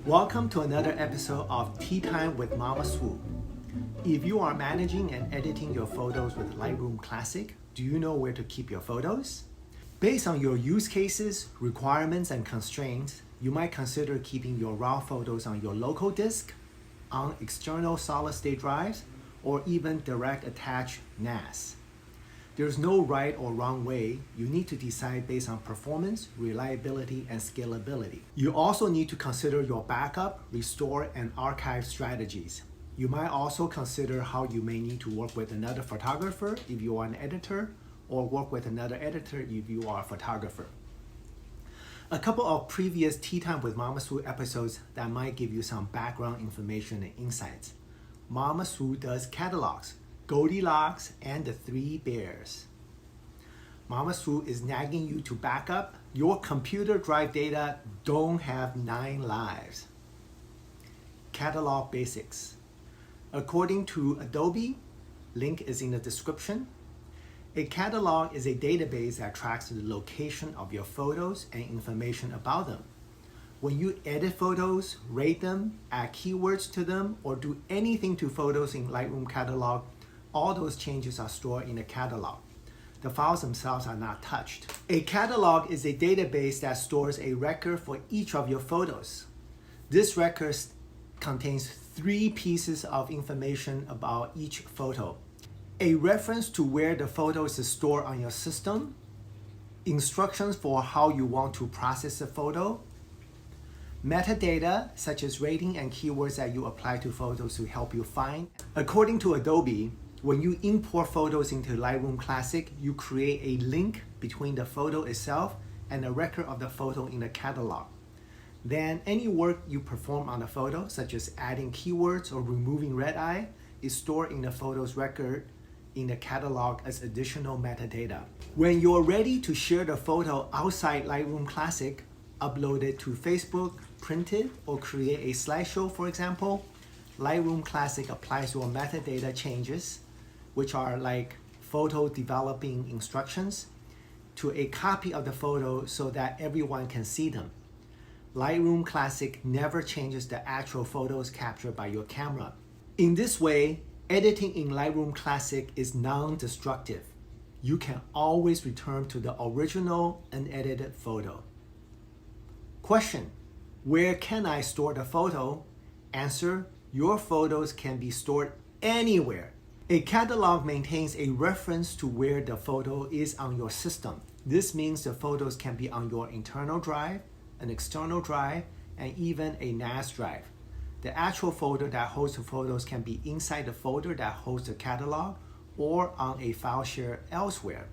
Welcome to another episode of Tea Time with Mama Swoo. If you are managing and editing your photos with Lightroom Classic, do you know where to keep your photos? Based on your use cases, requirements, and constraints, you might consider keeping your raw photos on your local disk, on external solid-state drives, or even direct attach NAS. There's no right or wrong way. You need to decide based on performance, reliability, and scalability. You also need to consider your backup, restore, and archive strategies. You might also consider how you may need to work with another photographer if you are an editor, or work with another editor if you are a photographer. A couple of previous Tea Time with Mama Swoo episodes that might give you some background information and insights. Mama Swoo does catalogs, GOLDILOCKS, and the Three Bears. Mama Swoo is nagging you to back up. Your computer drive data don't have 9 lives. Catalog basics. According to Adobe, link is in the description. A catalog is a database that tracks the location of your photos and information about them. When you edit photos, rate them, add keywords to them, or do anything to photos in Lightroom Catalog, all those changes are stored in a catalog. The files themselves are not touched. A catalog is a database that stores a record for each of your photos. This record contains 3 pieces of information about each photo. A reference to where the photos is stored on your system, instructions for how you want to process the photo, metadata such as rating and keywords that you apply to photos to help you find. According to Adobe, when you import photos into Lightroom Classic, you create a link between the photo itself and a record of the photo in the catalog. Then any work you perform on the photo, such as adding keywords or removing red eye, is stored in the photo's record in the catalog as additional metadata. When you're ready to share the photo outside Lightroom Classic, upload it to Facebook, print it, or create a slideshow, for example, Lightroom Classic applies your metadata changes, which are like photo developing instructions, to a copy of the photo so that everyone can see them. Lightroom Classic never changes the actual photos captured by your camera. In this way, editing in Lightroom Classic is non-destructive. You can always return to the original unedited photo. Question: where can I store the photo? Answer: your photos can be stored anywhere. A catalog maintains a reference to where the photo is on your system. This means the photos can be on your internal drive, an external drive, and even a NAS drive. The actual folder that holds the photos can be inside the folder that holds the catalog or on a file share elsewhere.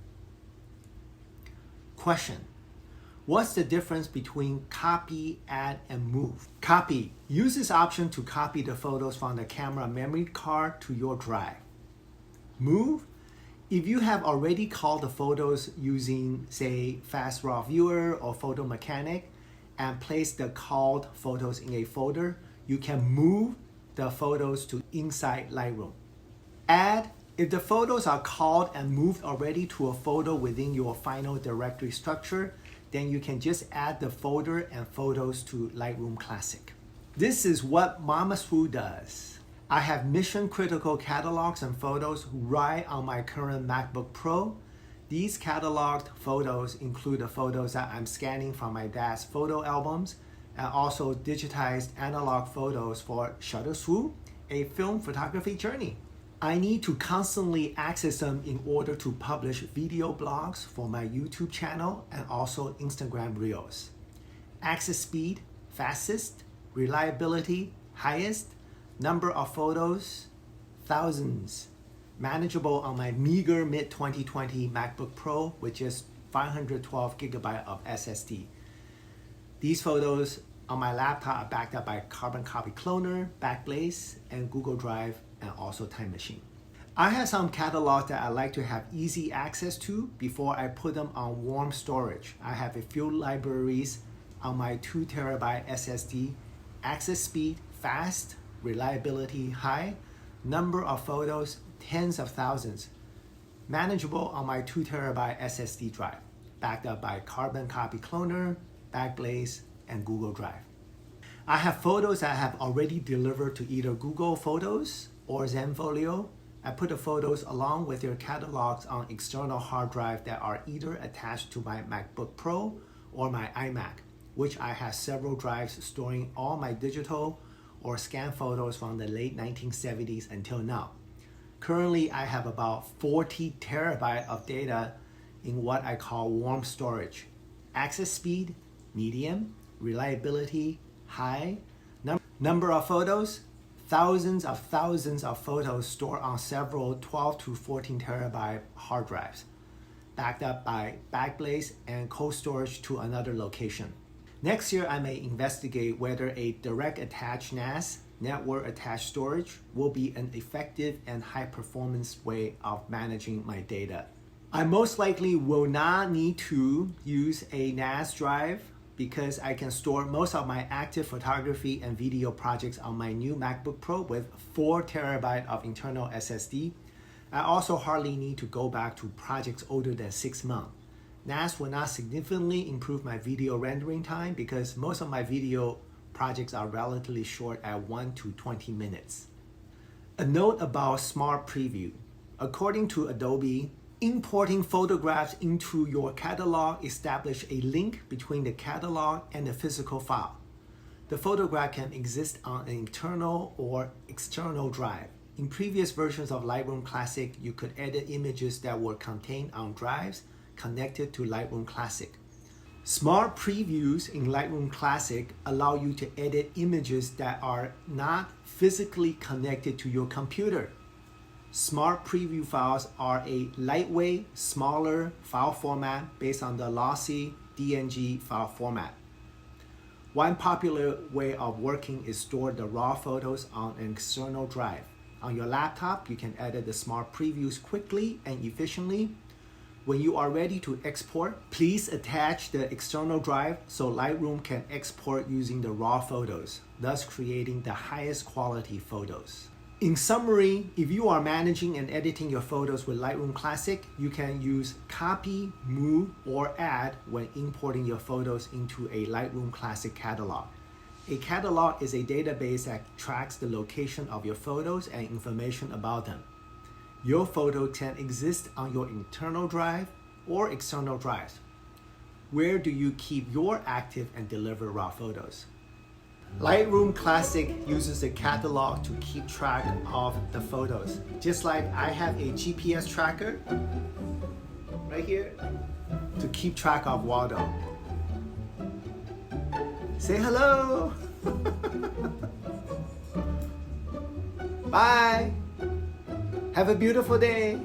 Question: what's the difference between copy, add, and move? Copy. Use this option to copy the photos from the camera memory card to your drive. Move. If you have already called the photos using, say, Fast Raw Viewer or Photo Mechanic and placed the called photos in a folder, you can move the photos to inside Lightroom. Add. If the photos are called and moved already to a folder within your final directory structure, then you can just add the folder and photos to Lightroom Classic. This is what Mama Swoo does. I have mission critical catalogs and photos right on my current MacBook Pro. These cataloged photos include the photos that I'm scanning from my dad's photo albums and also digitized analog photos for Shutter Swoo, a film photography journey. I need to constantly access them in order to publish video blogs for my YouTube channel and also Instagram Reels. Access speed, fastest, reliability, highest, number of photos, thousands. Manageable on my meager mid-2020 MacBook Pro with just 512 gigabyte of SSD. These photos on my laptop are backed up by Carbon Copy Cloner, Backblaze, and Google Drive, and also Time Machine. I have some catalogs that I like to have easy access to before I put them on warm storage. I have a few libraries on my 2 terabyte SSD, access speed, fast, reliability high, number of photos, tens of thousands. Manageable on my 2 terabyte SSD drive, backed up by Carbon Copy Cloner, Backblaze, and Google Drive. I have photos I have already delivered to either Google Photos or Zenfolio. I put the photos along with their catalogs on external hard drive that are either attached to my MacBook Pro or my iMac, which I have several drives storing all my digital or scan photos from the late 1970s until now. Currently, I have about 40 terabytes of data in what I call warm storage. Access speed, medium, reliability, high. Number of photos, thousands of photos stored on several 12 to 14 terabyte hard drives, backed up by backblaze and cold storage to another location. Next year, I may investigate whether a direct attached NAS, network attached storage, will be an effective and high performance way of managing my data. I most likely will not need to use a NAS drive because I can store most of my active photography and video projects on my new MacBook Pro with 4 terabytes of internal SSD. I also hardly need to go back to projects older than 6 months. NAS will not significantly improve my video rendering time because most of my video projects are relatively short at 1 to 20 minutes. A note about Smart Preview. According to Adobe, importing photographs into your catalog establishes a link between the catalog and the physical file. The photograph can exist on an internal or external drive. In previous versions of Lightroom Classic, you could edit images that were contained on drives connected to Lightroom Classic. Smart previews in Lightroom Classic allow you to edit images that are not physically connected to your computer. Smart preview files are a lightweight, smaller file format based on the LOSSY DNG file format. One popular way of working is store the raw photos on an external drive. On your laptop, you can edit the smart previews quickly and efficiently. When you are ready to export, please attach the external drive so Lightroom can export using the raw photos, thus creating the highest quality photos. In summary, if you are managing and editing your photos with Lightroom Classic, you can use copy, move, or add when importing your photos into a Lightroom Classic catalog. A catalog is a database that tracks the location of your photos and information about them. Your photo can exist on your internal drive or external drives. Where do you keep your active and deliver raw photos? Lightroom Classic uses a catalog to keep track of the photos. Just like I have a GPS tracker right here to keep track of Waldo. Say hello! Bye! Have a beautiful day!